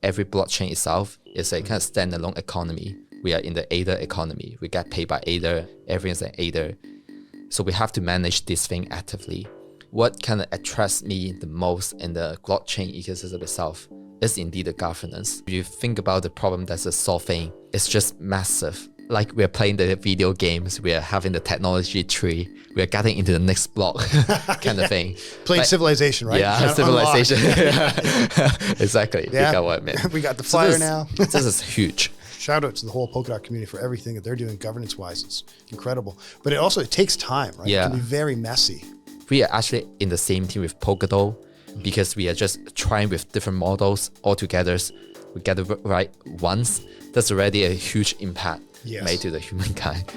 Every blockchain itself is a kind of standalone economy. We are in the Ether economy. We get paid by Ether. Everything's an Ether. So we have to manage this thing actively. What kind of attracts me the most in the blockchain ecosystem itself is indeed the governance. If you think about the problem that's solving, it's just massive. Like we're playing the video games, we're having the technology tree, we're getting into the next block kind of thing. Playing Civilization, right? Yeah, Civilization. Exactly. Yeah. You got what I meant. We got the flyer now. This is huge. Shout out to the whole Polkadot community for everything that they're doing governance-wise. It's incredible. But it takes time, right? Yeah. It can be very messy. We are actually in the same team with Polkadot because we are just trying with different models all together. We get it right once. That's already a huge impact made to the humankind.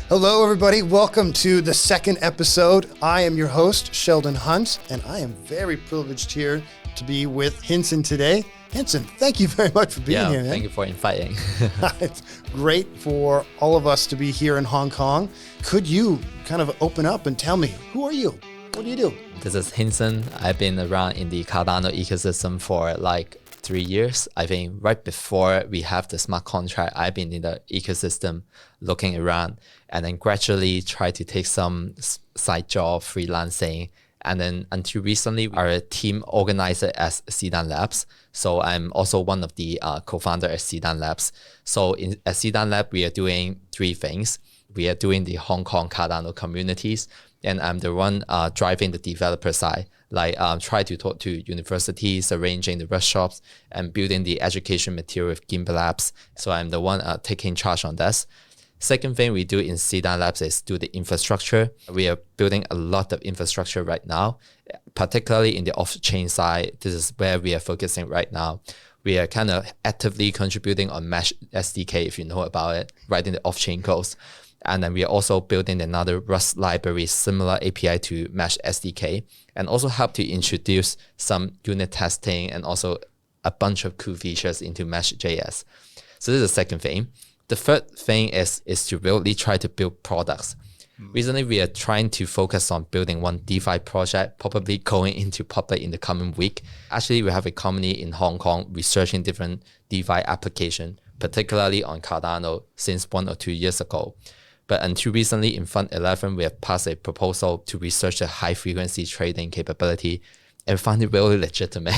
Hello, everybody. Welcome to the second episode. I am your host, Sheldon Hunt, and I am very privileged here to be with Hinson today. Hinson, thank you very much for being here, man. Thank you for inviting. It's great for all of us to be here in Hong Kong. Could you kind of open up and tell me, who are you? What do you do? This is Hinson. I've been around in the Cardano ecosystem for like 3 years. I think right before we have the smart contract, I've been in the ecosystem looking around and then gradually try to take some side job, freelancing. And then until recently, our team organized it as SIDAN Labs. So I'm also one of the co-founder at SIDAN Labs. So at SIDAN Lab, we are doing 3 things. We are doing the Hong Kong Cardano communities, and I'm the one driving the developer side, like try to talk to universities, arranging the workshops, and building the education material with Gimbal Labs. So I'm the one taking charge on this. Second thing we do in SIDAN Labs is do the infrastructure. We are building a lot of infrastructure right now, particularly in the off-chain side. This is where we are focusing right now. We are kind of actively contributing on Mesh SDK, if you know about it, writing the off-chain codes. And then we are also building another Rust library, similar API to Mesh SDK, and also help to introduce some unit testing and also a bunch of cool features into Mesh.js. So this is the second thing. The third thing is to really try to build products. Recently, we are trying to focus on building one DeFi project, probably going into public in the coming week. Actually, we have a company in Hong Kong researching different DeFi application, particularly on Cardano since 1 or 2 years ago. But until recently, in Fund 11, we have passed a proposal to research the high-frequency trading capability and found it really legitimate.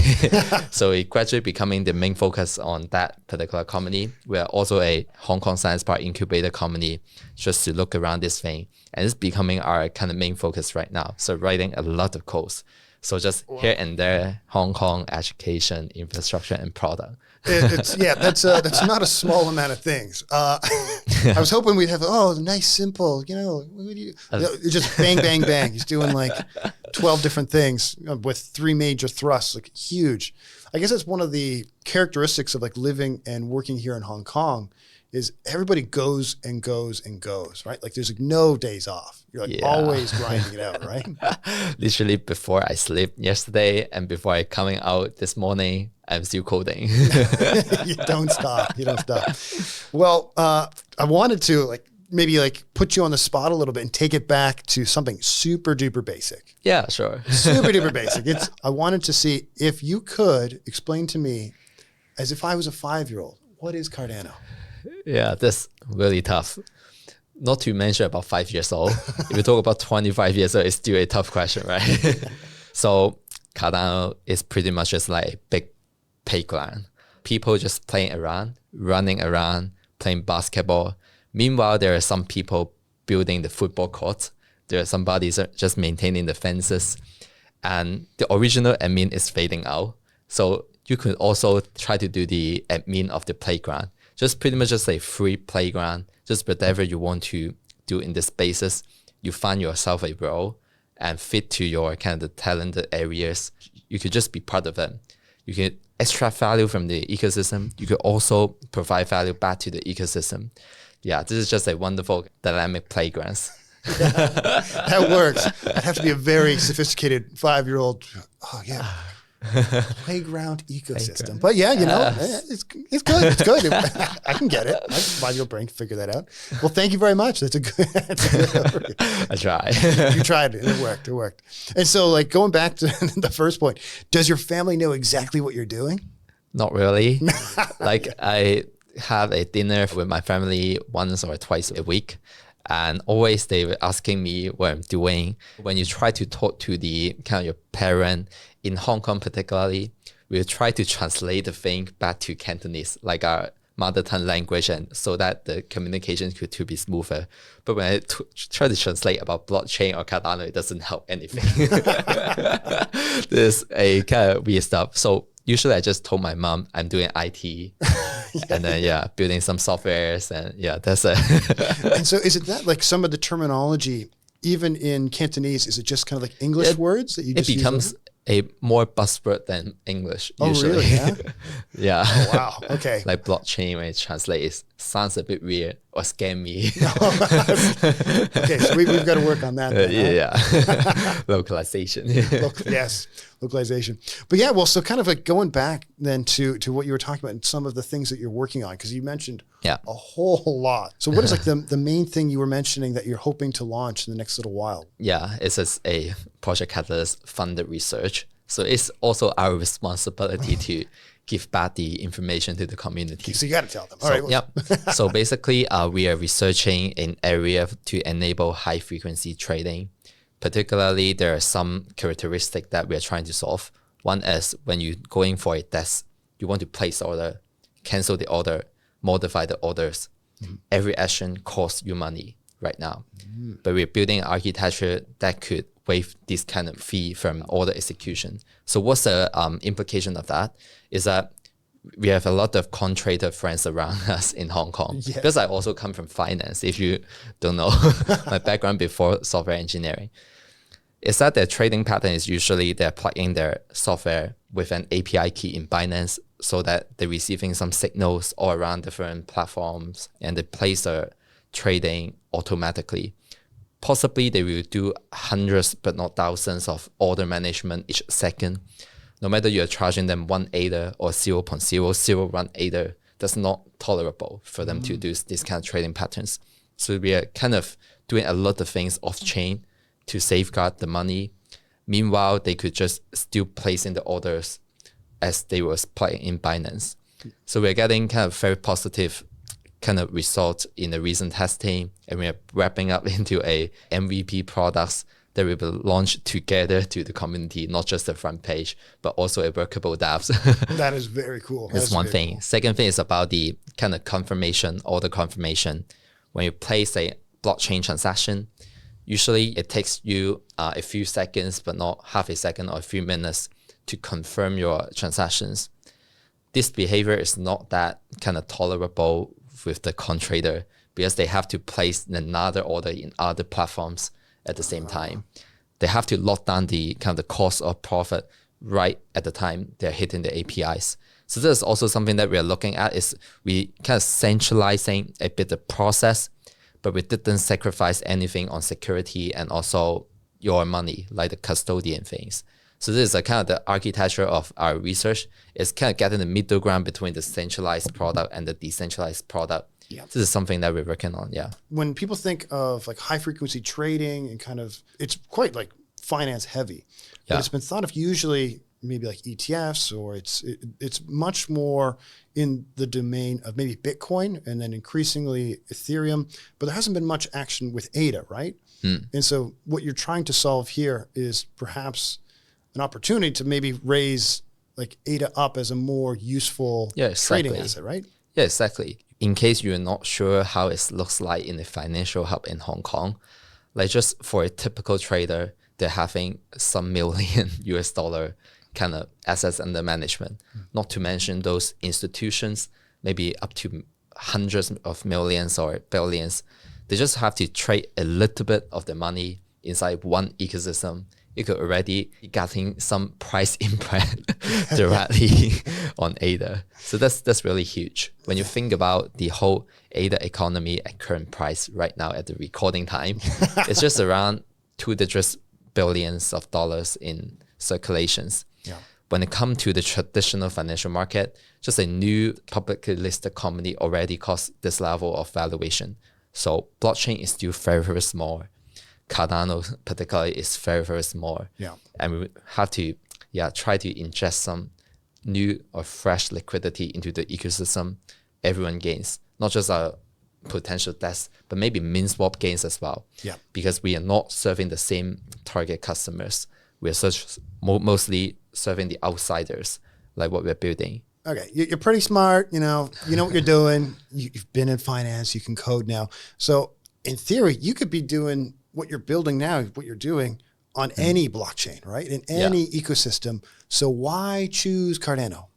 So it gradually becoming the main focus on that particular company. We are also a Hong Kong Science Park incubator company just to look around this thing. And it's becoming our kind of main focus right now. So writing a lot of codes. So just here and there, Hong Kong education, infrastructure, and product. That's not a small amount of things. I was hoping we'd have nice, simple. It's just bang, bang, bang. He's doing like 12 different things with 3 major thrusts, like huge. I guess that's one of the characteristics of like living and working here in Hong Kong is everybody goes and goes and goes, right? Like there's like no days off. You're like always grinding it out, right? Literally before I sleep yesterday and before I coming out this morning, I'm still coding. You don't stop. Well, I wanted to maybe put you on the spot a little bit and take it back to something super duper basic. Yeah, sure. Super duper basic. I wanted to see if you could explain to me, as if I was a 5-year-old, what is Cardano? Yeah, that's really tough. Not to mention about 5 years old. If you talk about 25 years old, it's still a tough question, right? So Cardano is pretty much just like a big playground. People just playing around, running around, playing basketball. Meanwhile, there are some people building the football court. There are somebody just maintaining the fences. And the original admin is fading out. So you could also try to do the admin of the playground. Just pretty much just a free playground. Just whatever you want to do in the spaces. You find yourself a role and fit to your kind of the talented areas. You could just be part of them. You can extract value from the ecosystem. You could also provide value back to the ecosystem. Yeah, this is just a wonderful dynamic playgrounds. That works. I'd have to be a very sophisticated 5-year-old. Oh yeah. Playground ecosystem. But yeah, it's good. It's good. I can get it. My your brain can figure that out. Well, thank you very much. That's a good I try. You tried it. It worked. And so like going back to the first point, does your family know exactly what you're doing? Not really. Like I have a dinner with my family once or twice a week. And always they were asking me what I'm doing. When you try to talk to the kind of your parent in Hong Kong particularly, we'll try to translate the thing back to Cantonese, like our mother tongue language, and so that the communication could to be smoother. But when I try to translate about blockchain or Cardano, it doesn't help anything. There's a kind of weird stuff. So usually I just told my mom I'm doing IT and then building some softwares, and that's it. And so is it that like some of the terminology, even in Cantonese, is it just kind of like English words that you just It becomes a more buzzword than English usually. Oh, really? Yeah? Yeah. Oh, wow. Okay. Like blockchain, when it translates, it sounds a bit weird or scammy. Okay, so we've got to work on that. Then, Localization. Yes, localization. But yeah, well, so kind of like going back then to what you were talking about and some of the things that you're working on, because you mentioned a whole lot. So what is like the main thing you were mentioning that you're hoping to launch in the next little while? Yeah, it's just a Project Catalyst funded research. So it's also our responsibility to give back the information to the community. So you got to tell them. All right. So basically, we are researching an area to enable high frequency trading. Particularly, there are some characteristics that we are trying to solve. One is when you're going for a test, you want to place order, cancel the order, modify the orders. Every action costs you money right now. But we're building an architecture that could waive this kind of fee from order execution. So what's the implication of that? Is that we have a lot of contractor friends around us in Hong Kong. Yeah. Because I also come from finance, if you don't know my background before software engineering. Is that their trading pattern is usually they're plugging their software with an API key in Binance so that they're receiving some signals all around different platforms and they place their trading automatically. Possibly they will do hundreds but not thousands of order management each second. No matter you're charging them 1 ADA or 0.001 ADA, that's not tolerable for them to do these kind of trading patterns. So we are kind of doing a lot of things off chain to safeguard the money. Meanwhile, they could just still place in the orders as they was playing in Binance. So we're getting kind of very positive kind of results in the recent testing, and we're wrapping up into a MVP products that we will launch together to the community, not just the front page, but also a workable dApps. That is very cool. That's one thing. Cool. Second thing is about the kind of confirmation, order confirmation. When you place a blockchain transaction, usually it takes you a few seconds, but not half a second or a few minutes to confirm your transactions. This behavior is not that kind of tolerable with the contractor because they have to place another order in other platforms at the same time. They have to lock down the kind of the cost of profit right at the time they're hitting the APIs. So this is also something that we're looking at is we kind of centralizing a bit the process, but we didn't sacrifice anything on security and also your money, like the custodian things. So this is a kind of the architecture of our research. It's kind of getting the middle ground between the centralized product and the decentralized product. Yeah. This is something that we're working on, When people think of like high frequency trading and kind of, it's quite like finance heavy, but it's been thought of usually maybe like ETFs, or it's much more in the domain of maybe Bitcoin and then increasingly Ethereum, but there hasn't been much action with ADA, right? And so what you're trying to solve here is perhaps an opportunity to maybe raise like ADA up as a more useful trading asset, right? Yeah, exactly. In case you're not sure how it looks like in the financial hub in Hong Kong, like just for a typical trader, they're having some million US dollar kind of assets under management, not to mention those institutions, maybe up to hundreds of millions or billions. They just have to trade a little bit of the money inside one ecosystem. You could already be getting some price impact directly on ADA. So that's really huge. When you think about the whole ADA economy at current price right now at the recording time, it's just around 2 digits billions of dollars in circulations. when it comes to the traditional financial market, just a new publicly listed company already costs this level of valuation. So blockchain is still very, very small. Cardano particularly is very, very small. Yeah. And we have to try to ingest some new or fresh liquidity into the ecosystem. Everyone gains, not just our potential debts, but maybe min swap gains as well. Yeah. Because we are not serving the same target customers. We are mostly serving the outsiders, like what we're building. Okay, you're pretty smart. You know what you're doing. You've been in finance. You can code now. So in theory, you could be doing what you're building now, what you're doing on any blockchain, right? In any ecosystem. So why choose Cardano?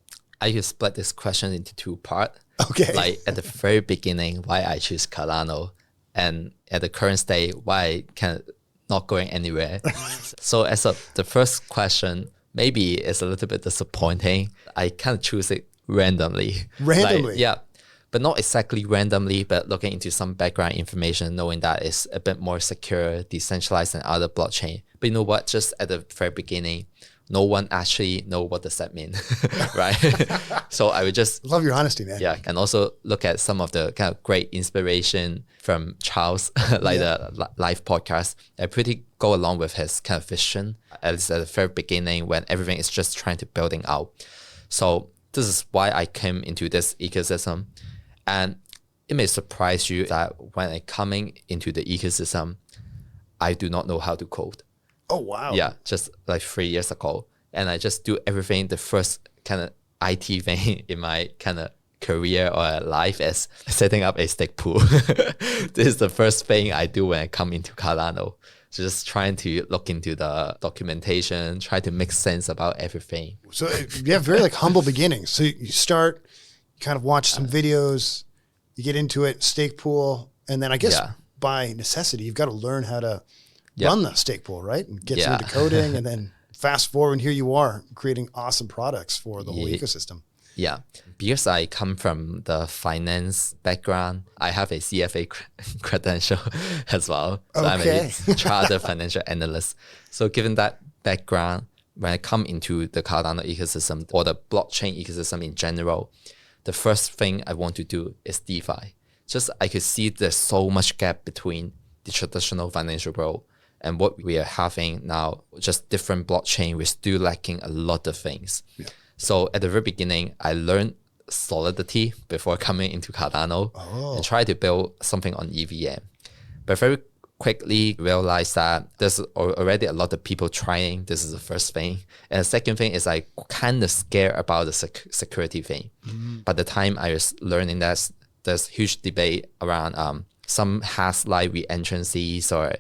I could split this question into two parts. Okay. Like at the very beginning, why I choose Cardano, and at the current state, why I can not going anywhere. So as of the first question, maybe it's a little bit disappointing. I kind of choose it randomly. Randomly? Like, but not exactly randomly, but looking into some background information, knowing that it's a bit more secure, decentralized than other blockchain. But you know what? Just at the very beginning, no one actually know what does that mean, right? So I would just love your honesty, man. Yeah, and also look at some of the kind of great inspiration from Charles, like the live podcast. I pretty go along with his kind of vision, at least at the very beginning when everything is just trying to building out. So this is why I came into this ecosystem. And it may surprise you that when I coming into the ecosystem, I do not know how to code. Oh, wow. Yeah, just like 3 years ago. And I just do everything, the first kind of IT thing in my kind of career or life is setting up a stake pool. This is the first thing I do when I come into Cardano. Just trying to look into the documentation, try to make sense about everything. So you have very like humble beginnings. So you start, you kind of watch some videos, you get into it, stake pool, and then I guess by necessity, you've got to learn how to run the stake pool, right? And get you into coding, and then fast forward, and here you are creating awesome products for the whole ecosystem. Yeah, because I come from the finance background, I have a CFA credential as well. So I'm a chartered financial analyst. So given that background, when I come into the Cardano ecosystem or the blockchain ecosystem in general, the first thing I want to do is DeFi. Just I could see there's so much gap between the traditional financial world and what we are having now, just different blockchain, we're still lacking a lot of things. Yeah. So at the very beginning, I learned Solidity before coming into Cardano and tried to build something on EVM. But very quickly realized that there's already a lot of people trying. This is the first thing. And the second thing is I kind of scared about the security thing. By the time I was learning that, there's huge debate around some has like re-entrancies or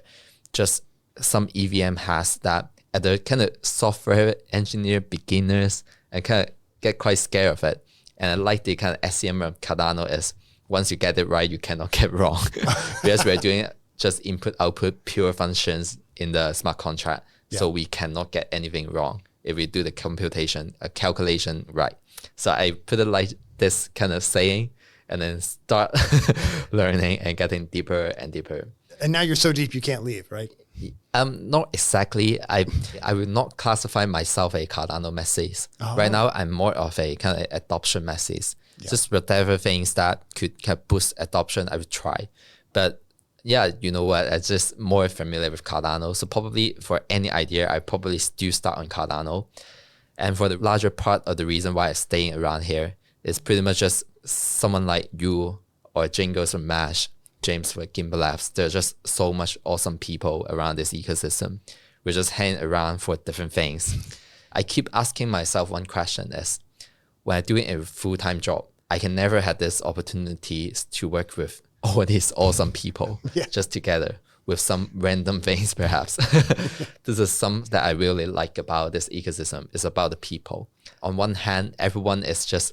just some EVM has that at the kind of software engineer beginners, I kind of get quite scared of it. And I like the kind of SCM of Cardano is once you get it right, you cannot get wrong. Because we're doing just input, output, pure functions in the smart contract. So we cannot get anything wrong if we do the computation, a calculation right. So I put it like this kind of saying and then start learning and getting deeper and deeper. And now you're so deep you can't leave, right? Not exactly. I would not classify myself a Cardano message. Right now, I'm more of a kind of adoption message. Just whatever things that could boost adoption, I would try. But yeah, you know what? I'm just more familiar with Cardano. So probably for any idea, I probably still start on Cardano. And for the larger part of the reason why I'm staying around here is pretty much just someone like you or Jingles from MASH, James for Gimbal Labs. There's just so much awesome people around this ecosystem. We just hang around for different things. I keep asking myself one question is, when I'm doing a full-time job, I can never have this opportunity to work with all these awesome people just together with some random things perhaps. This is something that I really like about this ecosystem. It's about the people. On one hand, everyone is just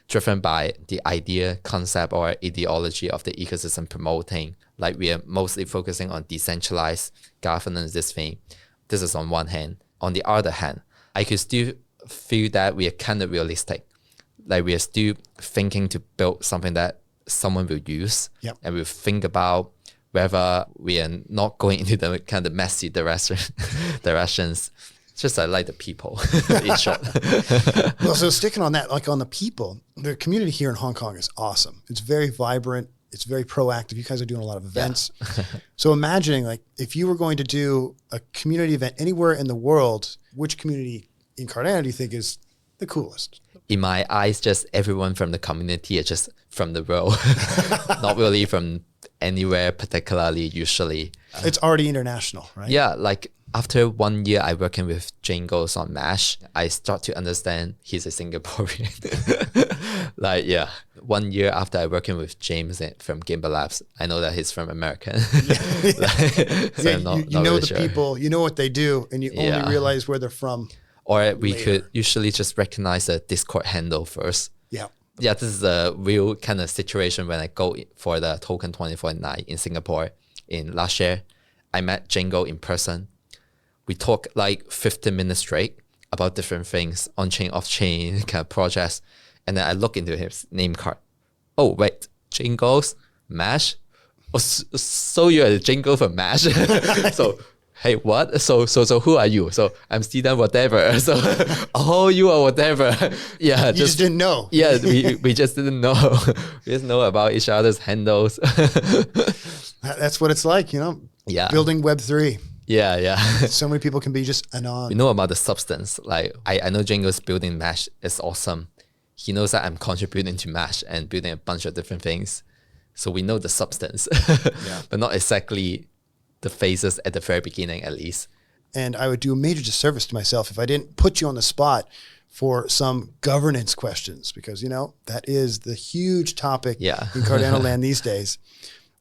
driven by the idea, concept, or ideology of the ecosystem promoting. Like we are mostly focusing on decentralized governance, this thing. This is on one hand. On the other hand, I could still feel that we are kind of realistic. Like we are still thinking to build something that someone will use and will think about whether we are not going into the kind of messy directions. It's just I like the people, in short. Well, so sticking on that, like on the people, the community here in Hong Kong is awesome. It's very vibrant. It's very proactive. You guys are doing a lot of events. Yeah. So imagining like if you were going to do a community event anywhere in the world, which community in Cardano do you think is the coolest? In my eyes, just everyone from the community is just from the world, not really from anywhere particularly usually. It's already international, right? Yeah, like after 1 year I working with Jingles on Mash, I start to understand he's a Singaporean. Like, yeah, 1 year after I working with James from Gimbal Labs, I know that he's from America. Like, so yeah, you know really the people, you know what they do, and you only realize where they're from. Or we could usually just recognize the Discord handle first. Yeah. Yeah, this is a real kind of situation when I go for the Token 2049 in Singapore in last year. I met Jingo in person. We talked like 15 minutes straight about different things, on-chain, off-chain kind of projects. And then I look into his name card. Oh, wait, Jingles, Mash? Oh, so you're a Jingo for Mash? So, hey, what? So who are you? So I'm SIDAN whatever. So, oh, you are whatever. Yeah. You just didn't know. Yeah, we just didn't know. We just know about each other's handles. That's what it's like, you know? Yeah. Building Web3. Yeah. So many people can be just anon. We know about the substance. Like I know Jingo's building Mash is awesome. He knows that I'm contributing to Mash and building a bunch of different things. So we know the substance, but not exactly the phases at the very beginning, at least. And I would do a major disservice to myself if I didn't put you on the spot for some governance questions, because, you know, that is the huge topic in Cardano land these days.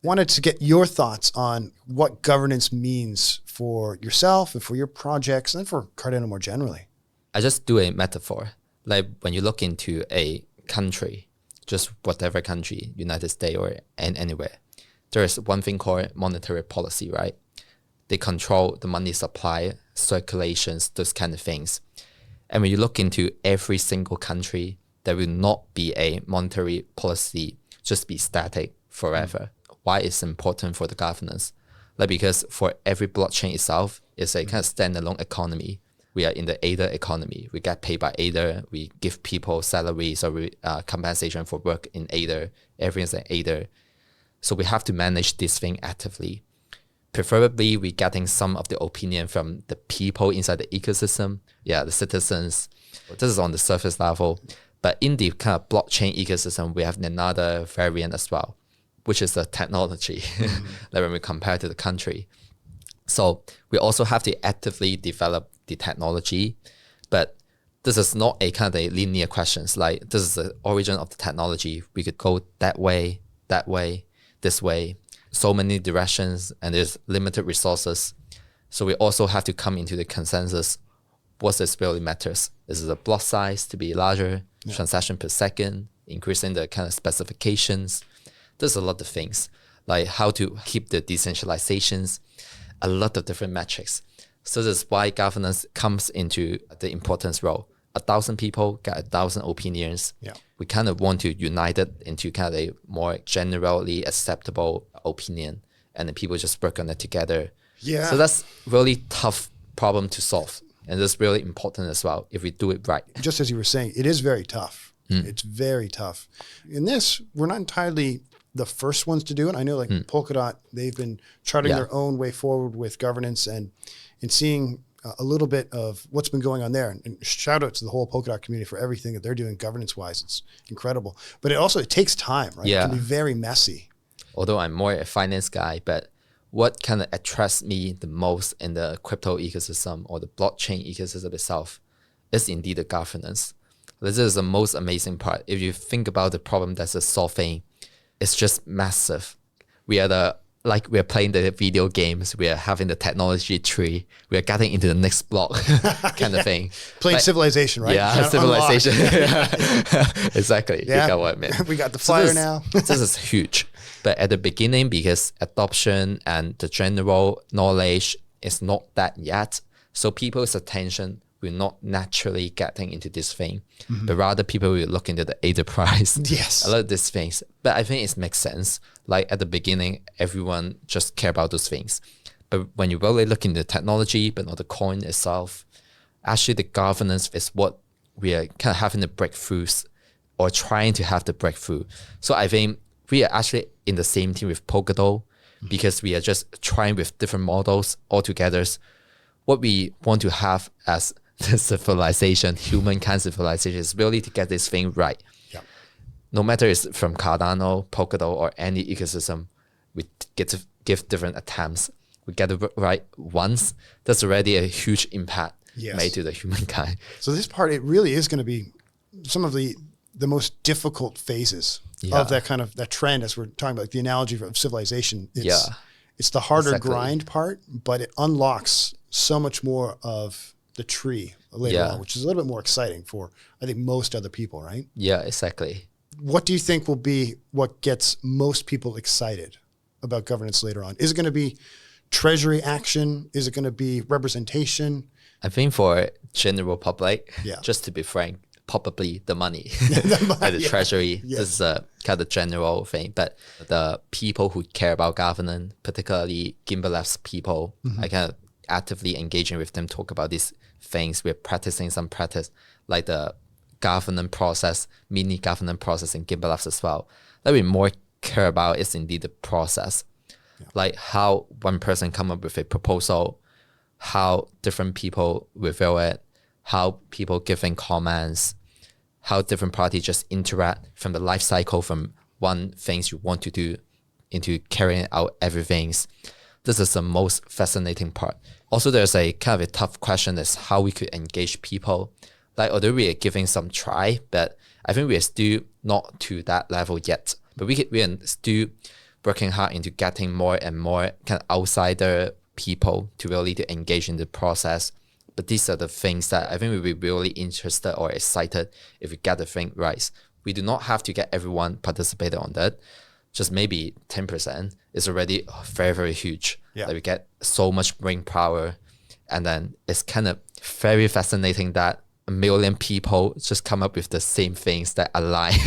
Wanted to get your thoughts on what governance means for yourself and for your projects and for Cardano more generally. I just do a metaphor. Like when you look into a country, just whatever country, United States or anywhere, there is one thing called monetary policy, right? They control the money supply, circulations, those kind of things. And when you look into every single country, there will not be a monetary policy just be static forever. Why it's important for the governance? Like because for every blockchain itself, it's a kind of standalone economy. We are in the Ether economy. We get paid by Ether. We give people salaries or compensation for work in Ether. Everything's in Ether. So we have to manage this thing actively. Preferably, we're getting some of the opinion from the people inside the ecosystem. Yeah, the citizens. This is on the surface level. But in the kind of blockchain ecosystem, we have another variant as well, which is the technology, like when we compare to the country. So we also have to actively develop the technology, but this is not a kind of a linear questions. Like this is the origin of the technology. We could go that way, this way, so many directions, and there's limited resources. So we also have to come into the consensus. What this really matters? Is the block size to be larger, transaction per second, increasing the kind of specifications. There's a lot of things, like how to keep the decentralizations, a lot of different metrics. So that's why governance comes into the importance role. 1,000 people got 1,000 opinions. Yeah. We kind of want to unite it into kind of a more generally acceptable opinion, and then people just work on it together. Yeah. So that's really tough problem to solve. And that's really important as well if we do it right. Just as you were saying, it is very tough. It's very tough. In this, we're not entirely the first ones to do it. I know like Polkadot, they've been charting their own way forward with governance and seeing a little bit of what's been going on there. And shout out to the whole Polkadot community for everything that they're doing governance-wise. It's incredible. But it takes time, right? Yeah. It can be very messy. Although I'm more a finance guy, but what kind of attracts me the most in the crypto ecosystem or the blockchain ecosystem itself is indeed the governance. This is the most amazing part. If you think about the problem that's solving, it's just massive. We are playing the video games. We are having the technology tree. We are getting into the next block kind of thing. Playing Civilization, right? Yeah, Civilization. Exactly. Yeah. You got what I mean. We got the fire now. This is huge. But at the beginning, because adoption and the general knowledge is not that yet, so people's attention will not naturally getting into this thing, but rather people will look into the Ether price. Yes. A lot of these things. But I think it makes sense. Like at the beginning, everyone just care about those things. But when you really look into the technology, but not the coin itself, Actually, the governance is what we are kind of having the breakthroughs or trying to have the breakthrough. So I think we are actually in the same team with Polkadot because we are just trying with different models all together. What we want to have as the civilization, humankind civilization, is really to get this thing right. Yeah. No matter it's from Cardano, Polkadot, or any ecosystem, we get to give different attempts. We get it right once. That's already a huge impact made to the humankind. So this part, it really is going to be some of the most difficult phases of that kind of that trend, as we're talking about, like the analogy of civilization. It's the harder grind part, but it unlocks so much more of the tree later on, which is a little bit more exciting for, I think, most other people, right? Yeah, exactly. What do you think will be what gets most people excited about governance later on? Is it going to be treasury action? Is it going to be representation? I think for general public, just to be frank, probably the money, like the treasury. This is a kind of general thing. But the people who care about governance, particularly Gimba Labs people, I kind of actively engaging with them, talk about these things. We're practicing some practice, like the governance process, mini governance process in Gimba Labs as well. That we more care about is indeed the process, like how one person come up with a proposal, how different people review it, how people giving comments, how different parties just interact from the life cycle from one things you want to do into carrying out everything. This is the most fascinating part. Also, there's a kind of a tough question is how we could engage people. Like, although we are giving some try, but I think we are still not to that level yet. But we are still working hard into getting more and more kind of outsider people to really to engage in the process. But these are the things that I think we'll be really interested or excited if we get the thing right. We do not have to get everyone participated on that. Just maybe 10% is already very, very huge. Like we get so much brain power. And then it's kind of very fascinating that a million people just come up with the same things that align.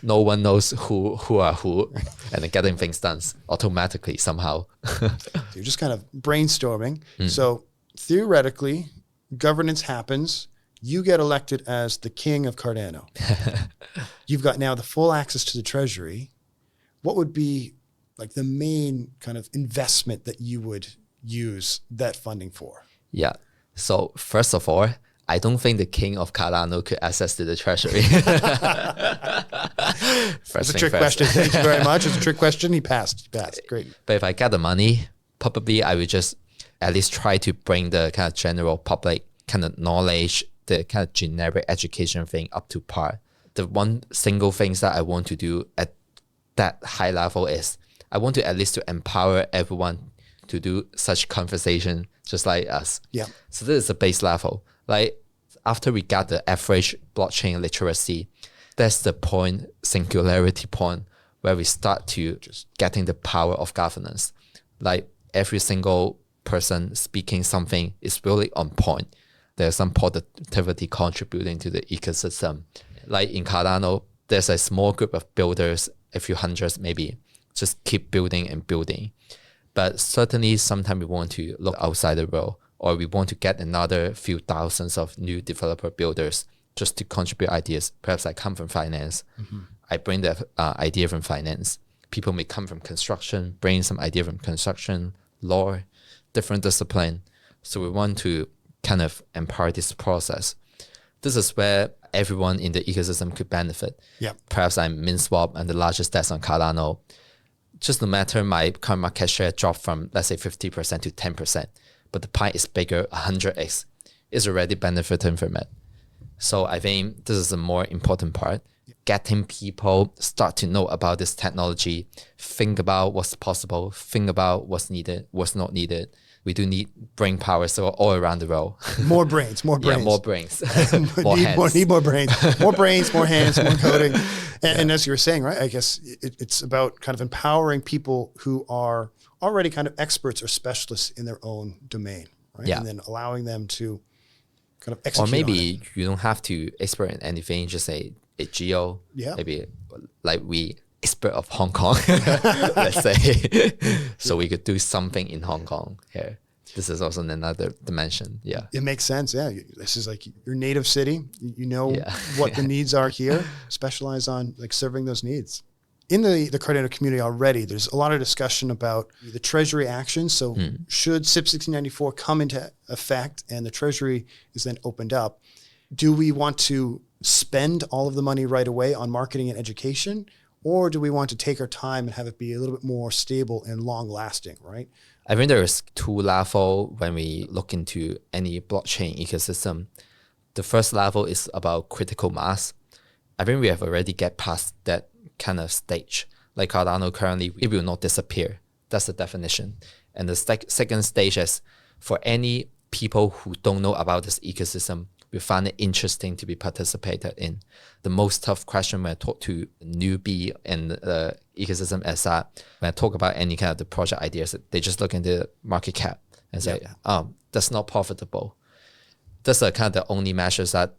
No one knows who are who, and then getting things done automatically somehow. So you're just kind of brainstorming. So theoretically, governance happens. You get elected as the king of Cardano. You've got now the full access to the treasury. What would be like the main kind of investment that you would use that funding for? Yeah. So first of all, I don't think the king of Cardano could access to the treasury. It's a trick question. Thank you very much. It's a trick question. He passed. Great. But if I get the money, probably I would just at least try to bring the kind of general public kind of knowledge, the kind of generic education thing up to par. The one single thing that I want to do at that high level is I want to at least to empower everyone to do such conversation just like us. Yeah. So this is the base level. Like after we got the average blockchain literacy, that's the point, singularity point, where we start to just getting the power of governance. Like every single person speaking something is really on point. There's some productivity contributing to the ecosystem. Like in Cardano, there's a small group of builders, a few hundreds maybe, just keep building and building. But certainly sometimes we want to look outside the world, or we want to get another few thousands of new developer builders just to contribute ideas. Perhaps I come from finance. I bring the idea from finance. People may come from construction, bring some idea from construction, law, different discipline. So we want to kind of empower this process. This is where everyone in the ecosystem could benefit. Yeah. Perhaps I'm MinSwap and the largest desk on Cardano. Just no matter my current market share drop from, let's say, 50% to 10%, but the pie is bigger, 100x, is already benefiting from it. So I think this is a more important part. Getting people start to know about this technology, think about what's possible, think about what's needed, what's not needed. We do need brain power, so all around the world. More brains. Yeah, more brains. More hands. Need more brains. More brains, more hands, more coding. And as you were saying, right, I guess it's about kind of empowering people who are already kind of experts or specialists in their own domain, right? Yeah. And then allowing them to kind of execute Or maybe on it. you don't have to expert in anything, just a geo. Yeah. Maybe like we expert of Hong Kong, let's say. So we could do something in Hong Kong here. this is also another dimension. Yeah. It makes sense. Yeah. This is like your native city. You know Yeah. what the needs are here, specialize on like serving those needs. In the Cardano community already, there's a lot of discussion about the treasury action. So should SIP 1694 come into effect and the treasury is then opened up, do we want to spend all of the money right away on marketing and education? Or do we want to take our time and have it be a little bit more stable and long lasting, right? I think there's two levels when we look into any blockchain ecosystem. The first level is about critical mass. I think we have already get past that kind of stage. Like Cardano currently, it will not disappear. That's the definition. And the second stage is for any people who don't know about this ecosystem, we find it interesting to be participated in. The most tough question when I talk to a newbie in the ecosystem is that when I talk about any kind of the project ideas, they just look into the market cap and say, that's not profitable. That's the kind of the only measures that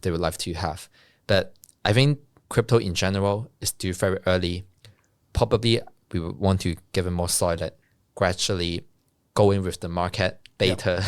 they would like to have. But I think crypto in general is still very early. Probably we would want to give it more solid, gradually going with the market data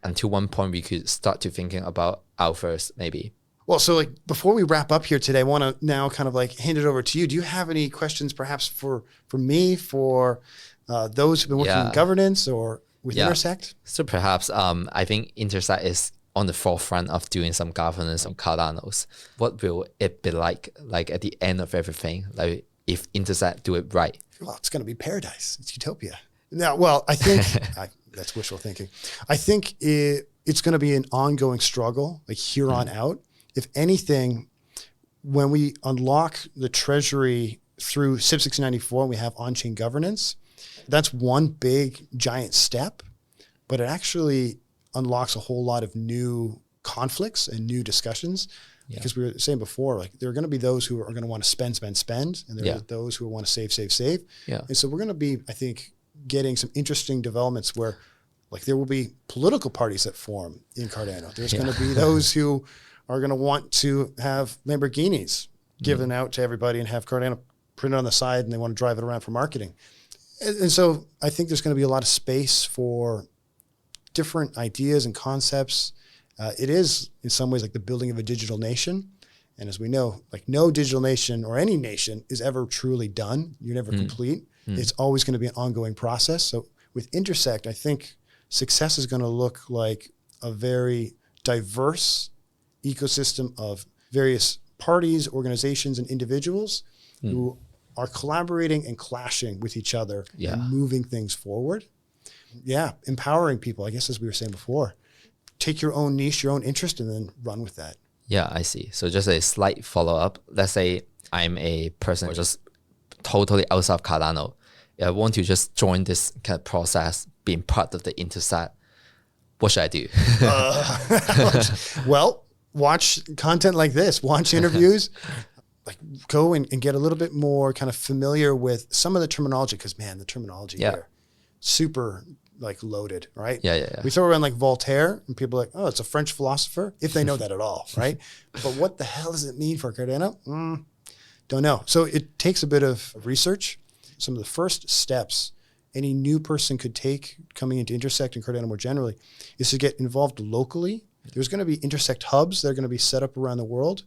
until one point we could start to thinking about alphas maybe. Well, so like before we wrap up here today, I want to now kind of like hand it over to you. Do you have any questions perhaps for me, for those who've been working in governance or with Intersect? So perhaps I think Intersect is on the forefront of doing some governance on Cardanos. What will it be like at the end of everything? Like if Intersect do it right? Well, it's going to be paradise. It's utopia. Now, well, I think that's wishful thinking. I think it's going to be an ongoing struggle, like here on out. If anything, when we unlock the treasury through SIP 1694 and we have on-chain governance, that's one big giant step, but it actually unlocks a whole lot of new conflicts and new discussions. Because we were saying before, like there are going to be those who are going to want to spend, and there are those who want to save. Yeah. And so we're going to be, I think, getting some interesting developments where like there will be political parties that form in Cardano. There's going to be those who are going to want to have Lamborghinis given out to everybody and have Cardano printed on the side and they want to drive it around for marketing. And so I think there's going to be a lot of space for different ideas and concepts. It is in some ways like the building of a digital nation. And as we know, like no digital nation or any nation is ever truly done. You're never complete. It's always going to be an ongoing process. So with Intersect, I think success is going to look like a very diverse ecosystem of various parties, organizations, and individuals who are collaborating and clashing with each other and moving things forward. Yeah, empowering people, I guess, as we were saying before. Take your own niche, your own interest, and then run with that. Yeah, I see. So just a slight follow-up. Let's say I'm a person who just totally outside of Cardano. I want to just join this kind of process, being part of the Intersect. What should I do? Well, watch content like this. Watch interviews. Like go and get a little bit more kind of familiar with some of the terminology. Because man, the terminology here, super like loaded, right? Yeah. We throw around like Voltaire and people are like, oh, it's a French philosopher, if they know that at all, right? But what the hell does it mean for Cardano? Don't know. So it takes a bit of research. Some of the first steps any new person could take coming into Intersect and Cardano more generally is to get involved locally. There's going to be Intersect hubs that are going to be set up around the world.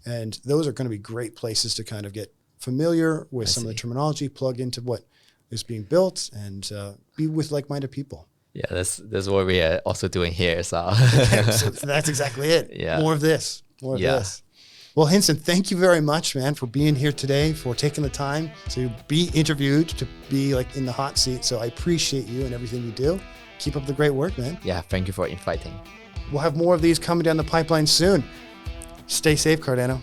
And those are going to be great places to kind of get familiar with some of the terminology, plug into what is being built, and be with like-minded people. Yeah, that's what we are also doing here. So, so that's exactly it. Yeah. More of this. More of this. Well, Hinson, thank you very much, man, for being here today, for taking the time to be interviewed, to be like in the hot seat. So I appreciate you and everything you do. Keep up the great work, man. Yeah, thank you for inviting. We'll have more of these coming down the pipeline soon. Stay safe, Cardano.